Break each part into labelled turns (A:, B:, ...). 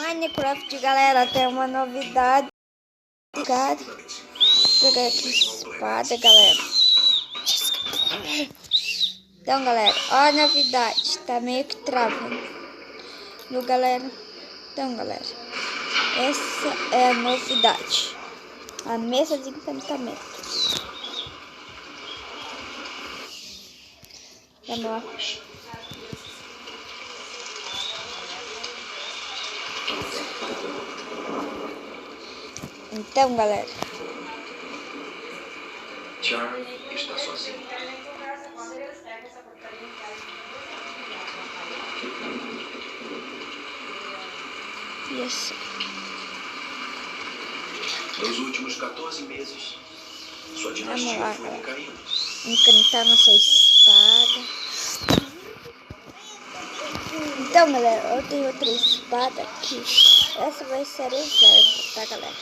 A: Minecraft, galera, tem uma novidade. Cara, pegar aqui espada, galera. Então, galera, ó a novidade. Tá meio que travando. Viu, galera? Então, galera, essa é a novidade. A mesa de encantamento. Vamos lá. Então, galera.
B: Charm está sozinho.
A: Isso.
B: Nos últimos 14 meses, sua dinastia
A: lá,
B: foi decaindo.
A: Encantar nossa espada. Então, galera, eu tenho outra espada aqui. Essa vai ser reserva, tá, galera?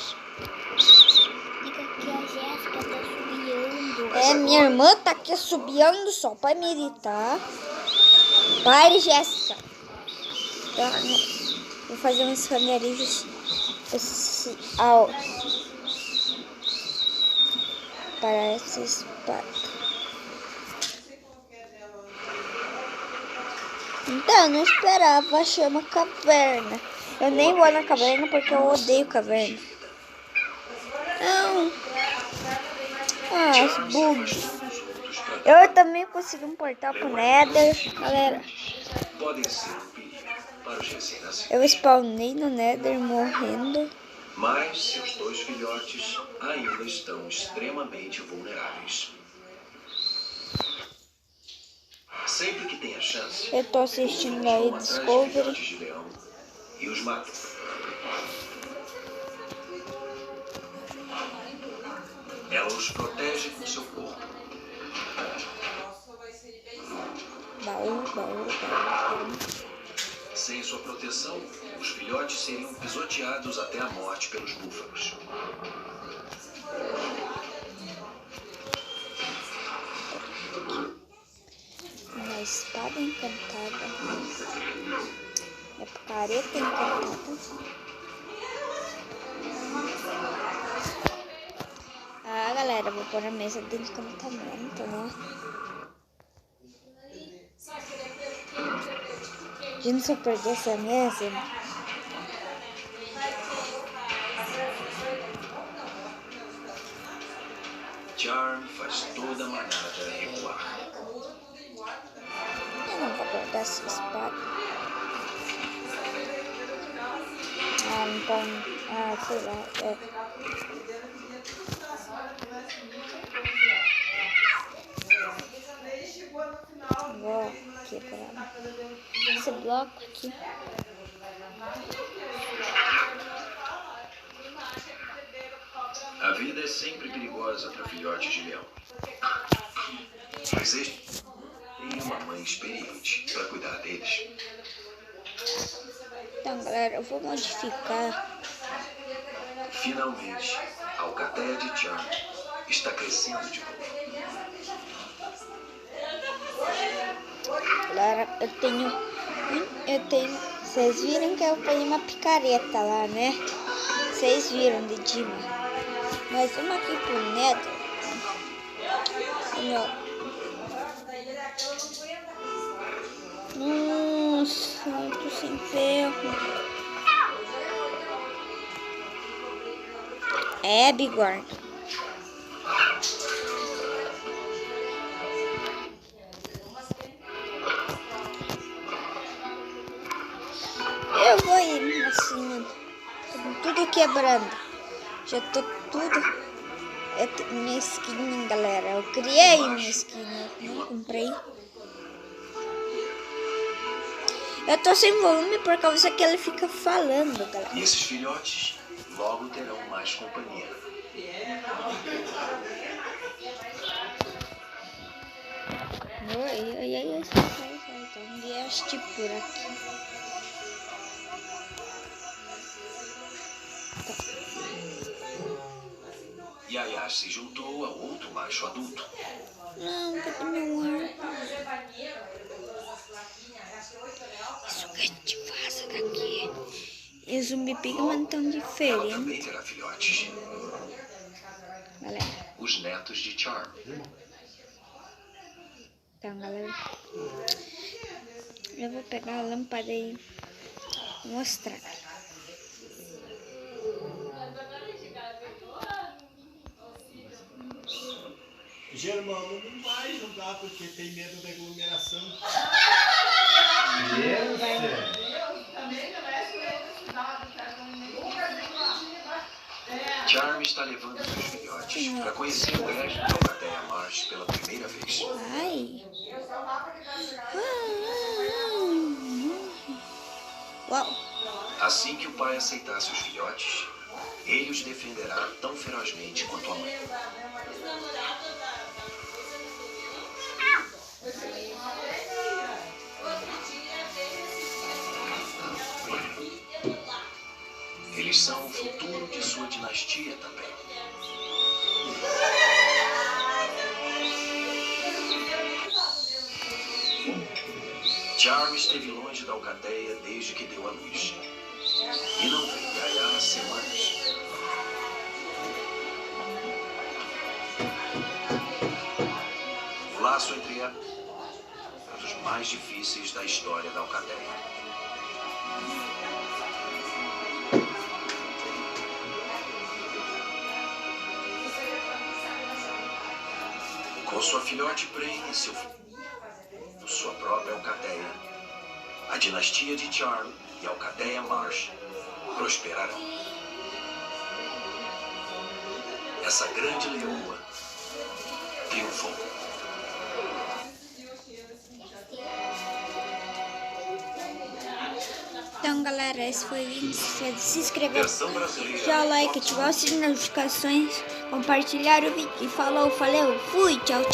C: Diga que a Jéssica tá subiando.
A: É, minha irmã tá aqui subiando só pra meditar. Pare, Jéssica. Então, vou fazer uns escanerijos para essa espada. Então, eu não esperava, chama caverna. Eu nem vou na caverna porque eu odeio caverna. Não. As bugs. Eu também consigo um portal pro Nether, galera.
B: Podem ser um perigo para os recém-nascidos.
A: Eu spawnei no Nether morrendo.
B: Mas seus dois filhotes ainda estão extremamente vulneráveis. Sempre que tem a chance,
A: Eu tô assistindo aí
B: vão atrás de
A: Discovery.
B: filhotes de leão e os matam. Ela os protege com seu corpo.
A: Baú.
B: Sem sua proteção, os filhotes seriam pisoteados até a morte pelos búfalos.
A: Uma espada encantada. É picareta encantada. Ah, galera, vou pôr a mesa de encantamento, né? Gente, se eu perder essa mesa...
B: Charm faz toda a manada recuar.
A: Eu não vou guardar essa espada. Sei lá. Vou quebrar esse bloco aqui.
B: A vida é sempre perigosa para filhotes de leão. Mas este tem uma mãe experiente para cuidar deles.
A: Então, galera, eu vou modificar.
B: Finalmente, a alcateia de Charm está crescendo de novo.
A: Galera, eu tenho... Vocês viram que eu tenho uma picareta lá, né? Vocês viram de Dima. Mas uma aqui pro Nether. Nossa, eu tô sem ferro. É, bigorna. Eu vou ir assim, tudo quebrando. Já tô tudo. Minha skin, galera. Eu criei minha skin, eu não comprei. Eu tô sem volume por causa que ele fica falando, galera.
B: E esses filhotes logo terão mais companhia.
A: Oi. Então, vieste por aqui.
B: Yaya se juntou a outro macho adulto.
A: Não, cadê meu ar? Isso que te vaza daqui. E os Zumbi Pigman estão
B: Ela
A: diferentes,
B: também terá filhotes,
A: galera.
B: os netos de Charm.
A: Então, galera, eu vou pegar a lâmpada e mostrar.
D: Germano não vai jogar porque tem medo da aglomeração.
B: Charm está levando seus filhotes para conhecer o resto da Alcateia Marsh pela primeira vez.
A: Ai. Uau.
B: Assim que o pai aceitar seus filhotes, ele os defenderá tão ferozmente quanto a mãe. Eles são o futuro de sua dinastia também. Charm esteve longe da Alcateia desde que deu à luz. E não veio aí há semanas. O laço entre eles é um dos mais difíceis da história da Alcateia. Com sua filhote Brain e sua própria Alcateia, a dinastia de Charm e a Alcateia Marsh prosperarão. Essa grande leoa triunfou.
A: Então, galera, esse foi o vídeo. Se inscrever,
B: Versão brasileira.
A: deixar o like, ativar as notificações, compartilhar o vídeo. E falou, valeu, fui, tchau, tchau.